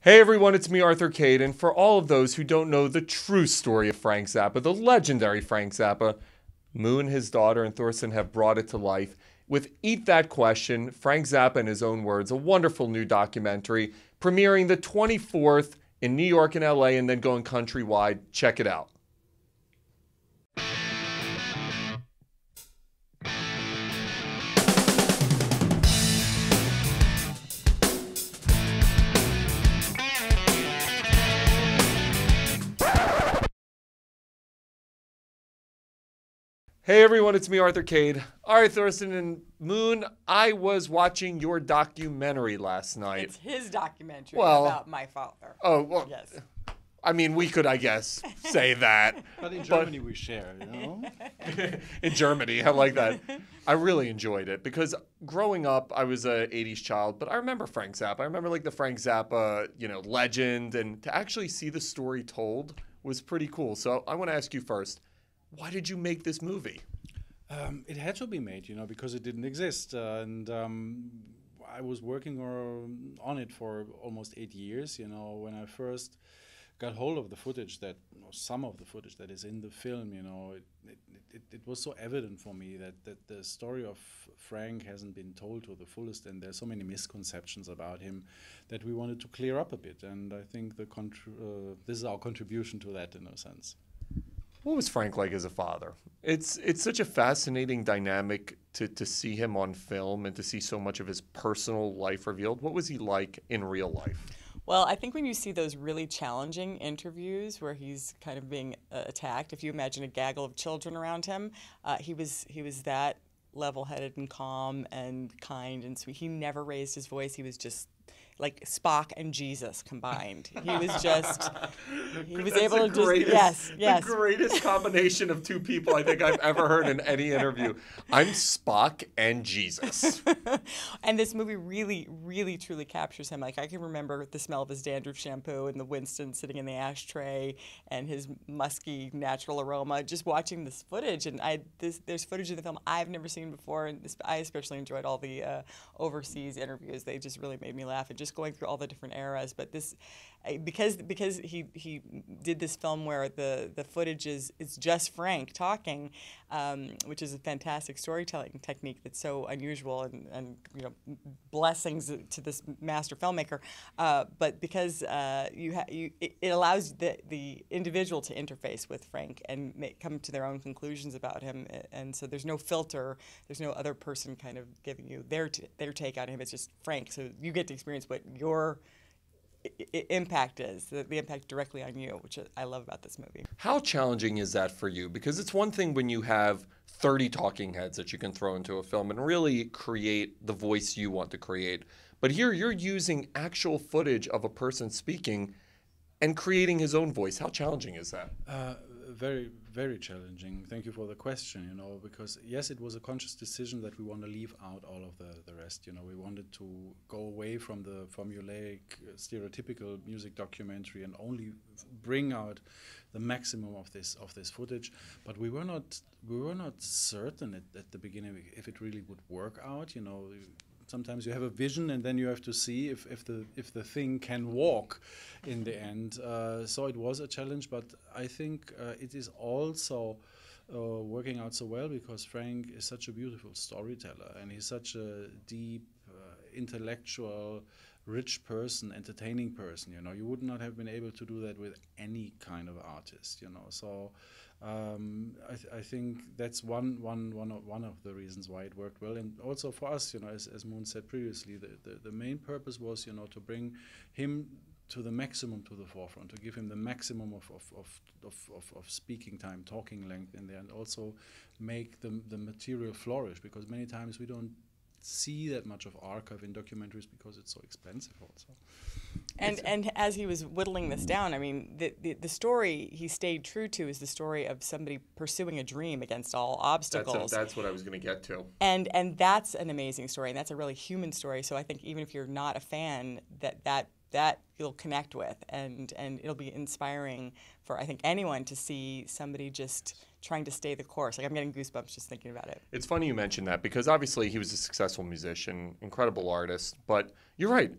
Hey everyone, it's me, Arthur Kade, and for all of those who don't know the true story of Frank Zappa, the legendary Frank Zappa, Moon, his daughter, and Thorsten have brought it to life with Eat That Question, Frank Zappa in his own words, a wonderful new documentary premiering the 24th in New York and LA and then going countrywide. Check it out. Hey everyone, it's me, Arthur Kade. All right, Thorsten and Moon, I was watching your documentary last night. It's his documentary about my father. Oh, well, yes. I mean, we could, I guess, say that. But in Germany we share, you know? In Germany, I like that. I really enjoyed it because growing up, I was a 80s child, but I remember Frank Zappa. I remember like the Frank Zappa, legend, and to actually see the story told was pretty cool. So I want to ask you first, why did you make this movie? It had to be made, because it didn't exist. And I was working on it for almost 8 years, when I first got hold of the footage some of the footage that is in the film, it was so evident for me that the story of Frank hasn't been told to the fullest, and there's so many misconceptions about him that we wanted to clear up a bit. And I think this is our contribution to that in a sense. What was Frank like as a father? It's such a fascinating dynamic to see him on film and to see so much of his personal life revealed. What was he like in real life? Well, I think when you see those really challenging interviews where he's kind of being attacked, if you imagine a gaggle of children around him, he was that level-headed and calm and kind and sweet. He never raised his voice. He was just like Spock and Jesus combined. He was able to just, yes. The greatest combination of two people I think I've ever heard in any interview. I'm Spock and Jesus. And this movie really, really, truly captures him. Like I can remember the smell of his dandruff shampoo and the Winston sitting in the ashtray and his musky natural aroma. Just watching this footage, and there's footage in the film I've never seen before, and I especially enjoyed all the overseas interviews. They just really made me laugh. And just going through all the different eras, but this, because he did this film where the footage is just Frank talking, which is a fantastic storytelling technique that's so unusual and blessings to this master filmmaker. But because it allows the individual to interface with Frank and come to their own conclusions about him, and so there's no filter, there's no other person kind of giving you their take on him. It's just Frank, so you get to experience what your impact is, the impact directly on you, which I love about this movie. How challenging is that for you? Because it's one thing when you have 30 talking heads that you can throw into a film and really create the voice you want to create. But here you're using actual footage of a person speaking and creating his own voice. How challenging is that? Very, very challenging. Thank you for the question, because yes, it was a conscious decision that we want to leave out all of the rest. We wanted to go away from the formulaic, stereotypical music documentary and only bring out the maximum of this footage. But we were not certain at the beginning if it really would work out. Sometimes you have a vision and then you have to see if the thing can walk in the end. So it was a challenge, but I think it is also working out so well because Frank is such a beautiful storyteller and he's such a deep, intellectual, rich person, entertaining person. You would not have been able to do that with any kind of artist. So. I think that's one of the reasons why it worked well, and also for us, as Moon said previously, the main purpose was, to bring him to the maximum to the forefront, to give him the maximum of speaking time, talking length in there, and also make the material flourish, because many times we don't see that much of archive in documentaries because it's so expensive also. And as he was whittling this down, I mean, the story he stayed true to is the story of somebody pursuing a dream against all obstacles. That's what I was going to get to. And that's an amazing story, and that's a really human story. So I think even if you're not a fan, that you'll connect with, and it'll be inspiring for, I think, anyone to see somebody just trying to stay the course. Like, I'm getting goosebumps just thinking about it. It's funny you mentioned that because obviously he was a successful musician, incredible artist, but you're right.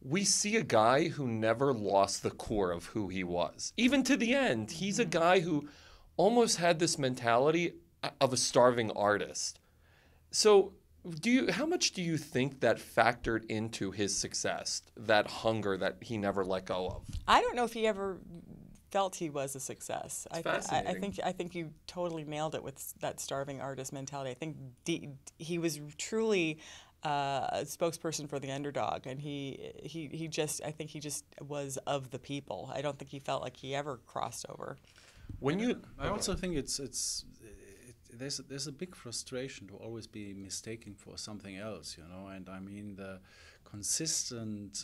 we see a guy who never lost the core of who he was. Even to the end, he's a guy who almost had this mentality of a starving artist. So how much do you think that factored into his success, that hunger that he never let go of? I don't know if he ever felt he was a success. Fascinating. I think you totally nailed it with that starving artist mentality. I think he was truly a spokesperson for the underdog, and he just was of the people. I don't think he felt like he ever crossed over. I also think there's a big frustration to always be mistaken for something else, you know. And I mean the consistent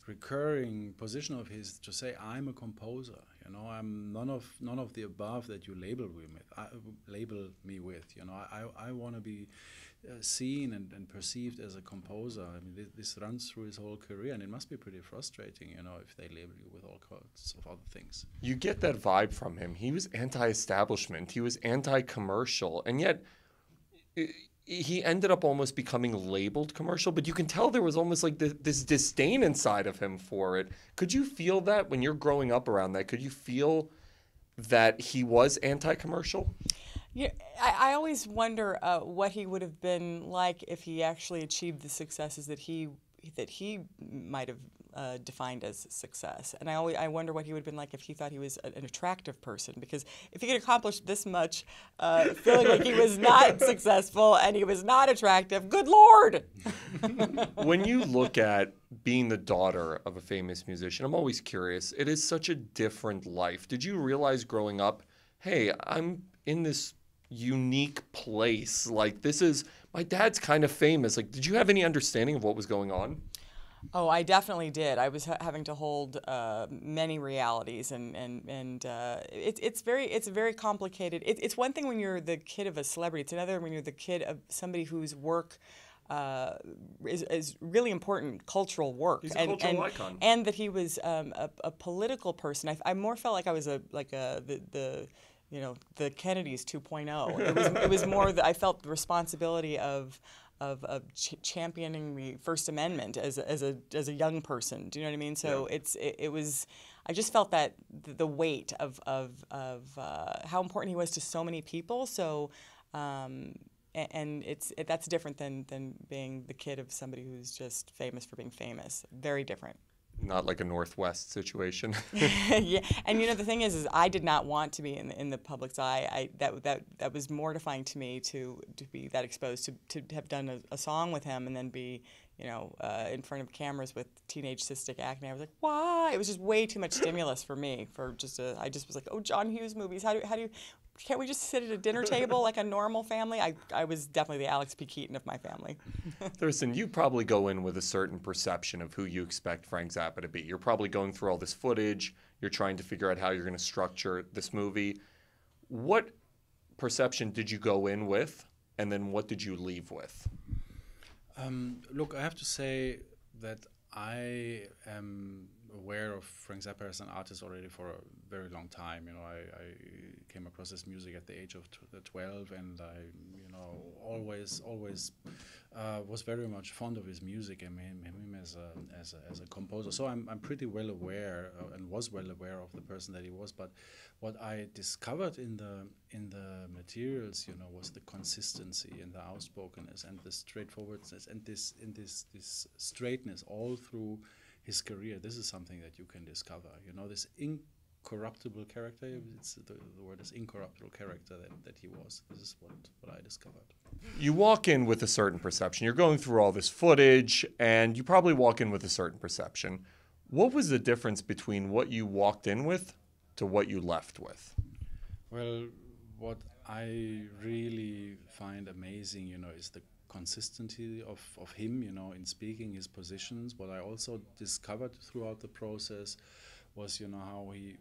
recurring position of his to say, I'm a composer, you know, I'm none of the above that you label me with, you know. I want to be seen and perceived as a composer. I mean, this runs through his whole career, and it must be pretty frustrating, you know, if they label you with all sorts of other things. You get that vibe from him. He was anti-establishment. He was anti-commercial, and yet he ended up almost becoming labeled commercial, but you can tell there was almost like this disdain inside of him for it. Could you feel that when you're growing up around that? Could you feel that he was anti-commercial? Yeah, I always wonder what he would have been like if he actually achieved the successes that he might have defined as success. And I wonder what he would have been like if he thought he was an attractive person. Because if he could accomplish this much, feeling like he was not successful and he was not attractive, good Lord! When you look at being the daughter of a famous musician, I'm always curious. It is such a different life. Did you realize growing up, hey, I'm in this unique place? Like, my dad's kind of famous. Like, did you have any understanding of what was going on? Oh, I definitely did. I was having to hold many realities, and it's very complicated. It's one thing when you're the kid of a celebrity. It's another when you're the kid of somebody whose work is really important cultural work. He's a cultural icon. And that he was a political person. I more felt like I was the Kennedys 2.0. It was more that I felt the responsibility of championing the First Amendment as a young person. Do you know what I mean? So it was. I just felt that the weight of how important he was to so many people. So. And that's different than being the kid of somebody who's just famous for being famous. Very different. Not like a Northwest situation. Yeah, and you know the thing is I did not want to be in the public's eye. That was mortifying to me to be that exposed to have done a song with him and then be in front of cameras with teenage cystic acne. I was like, why? It was just way too much stimulus for me. I just was like, oh, John Hughes movies. How do you? Can't we just sit at a dinner table like a normal family? I was definitely the Alex P. Keaton of my family. Thurston, you probably go in with a certain perception of who you expect Frank Zappa to be. You're probably going through all this footage. You're trying to figure out how you're going to structure this movie. What perception did you go in with, and then what did you leave with? Look, I have to say that I am aware of Frank Zappa as an artist already for a very long time. You know, I came across his music at the age of 12, and I, always was very much fond of his music and him as a composer. So I'm pretty well aware and was well aware of the person that he was. But what I discovered in the materials, was the consistency and the outspokenness and the straightforwardness and this straightness all through his career. This is something that you can discover. This incorruptible character. The word is incorruptible character that he was. This is what I discovered. You walk in with a certain perception. You're going through all this footage, and you probably walk in with a certain perception. What was the difference between what you walked in with to what you left with? Well, what I really find amazing, is the consistency of him, in speaking his positions. What I also discovered throughout the process was, how he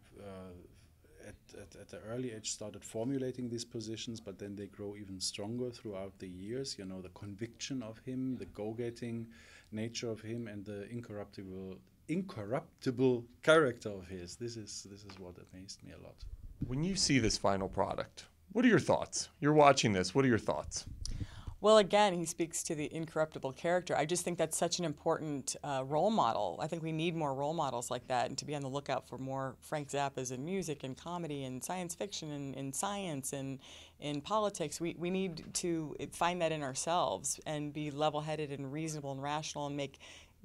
at the early age started formulating these positions, but then they grow even stronger throughout the years. The conviction of him, the go-getting nature of him, and the incorruptible character of his. This is what amazed me a lot. When you see this final product, what are your thoughts? You're watching this. What are your thoughts? Well, again, he speaks to the incorruptible character. I just think that's such an important role model. I think we need more role models like that, and to be on the lookout for more Frank Zappas in music and comedy and science fiction and in science and in politics. We need to find that in ourselves and be level-headed and reasonable and rational and make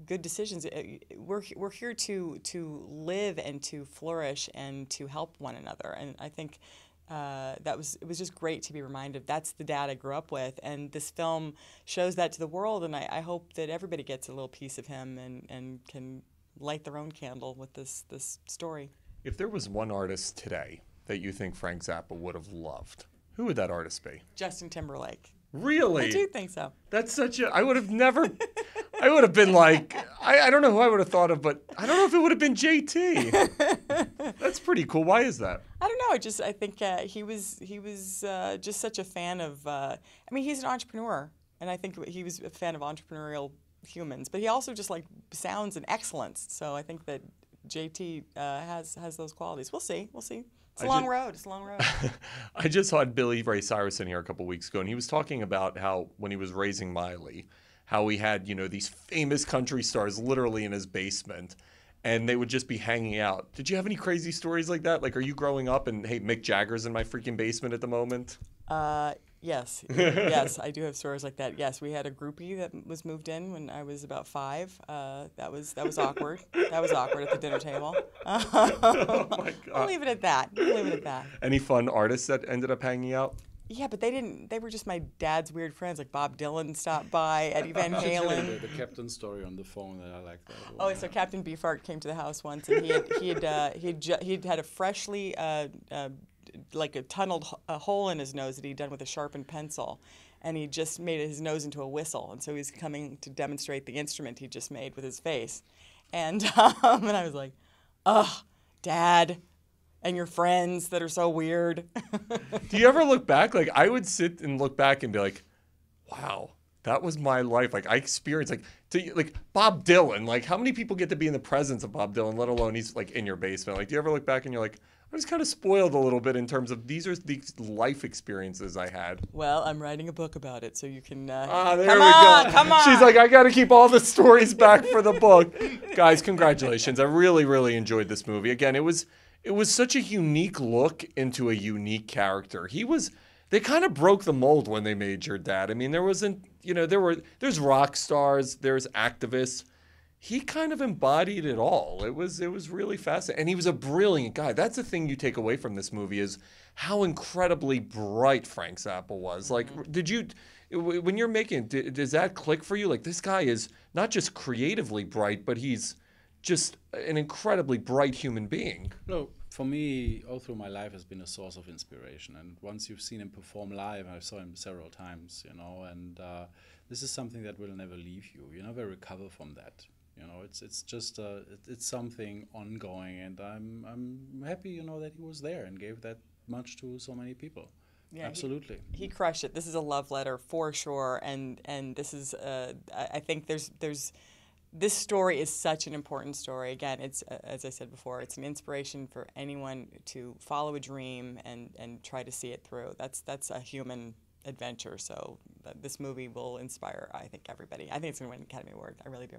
good decisions. We're here to live and to flourish and to help one another. And I think it was just great to be reminded of that's the dad I grew up with, and this film shows that to the world. And I hope that everybody gets a little piece of him and can light their own candle with this story. If there was one artist today that you think Frank Zappa would have loved, who would that artist be? Justin Timberlake. Really? I do think so. That's such a. I would have never. I would have been like, I don't know who I would have thought of, but I don't know if it would have been JT. That's pretty cool. Why is that? I don't know. I think he was just such a fan of. I mean, he's an entrepreneur, and I think he was a fan of entrepreneurial humans. But he also just like sounds and excellence. So I think that JT has those qualities. We'll see. It's a long road. I just had Ray Cyrus in here a couple weeks ago, and he was talking about how when he was raising Miley, how he had, these famous country stars literally in his basement, and they would just be hanging out. Did you have any crazy stories like that? Like, are you growing up and, hey, Mick Jagger's in my freaking basement at the moment? Yes. Yes, I do have stories like that. Yes, we had a groupie that was moved in when I was about 5. That was awkward. That was awkward at the dinner table. Oh, my God. I'll leave it at that. Any fun artists that ended up hanging out? Yeah, but they were just my dad's weird friends. Like Bob Dylan stopped by, Eddie Van Halen. The captain story on the phone that I like that. Oh, so Captain Beefheart came to the house once, and he'd had a freshly like a tunneled hole in his nose that he'd done with a sharpened pencil, and he just made his nose into a whistle, and so he was coming to demonstrate the instrument he just made with his face, and I was like, ugh, Dad. And your friends that are so weird. Do you ever look back? Like, I would sit and look back and be like, wow, that was my life. Like, I experienced, like Bob Dylan. Like, how many people get to be in the presence of Bob Dylan, let alone he's, like, in your basement? Like, do you ever look back and you're like, I was kind of spoiled a little bit in terms of these are these life experiences I had. Well, I'm writing a book about it, so you can there come on. She's like, I got to keep all the stories back for the book. Guys, congratulations. I really, really enjoyed this movie. Again, it was such a unique look into a unique character. They kind of broke the mold when they made your dad. I mean, there wasn't, there's rock stars, there's activists. He kind of embodied it all. It was really fascinating. And he was a brilliant guy. That's the thing you take away from this movie is how incredibly bright Frank Zappa was. Like, when you're making it, does that click for you? Like, this guy is not just creatively bright, but he's just an incredibly bright human being. No, for me, all through my life has been a source of inspiration. And once you've seen him perform live, I saw him several times, and this is something that will never leave you. You never recover from that. It's just it's something ongoing, and I'm happy, that he was there and gave that much to so many people. Yeah, absolutely. He crushed it. This is a love letter for sure, and this is I think there's. This story is such an important story. Again, it's as I said before, it's an inspiration for anyone to follow a dream and try to see it through. That's a human adventure. So this movie will inspire, I think, everybody. I think it's going to win an Academy Award. I really do.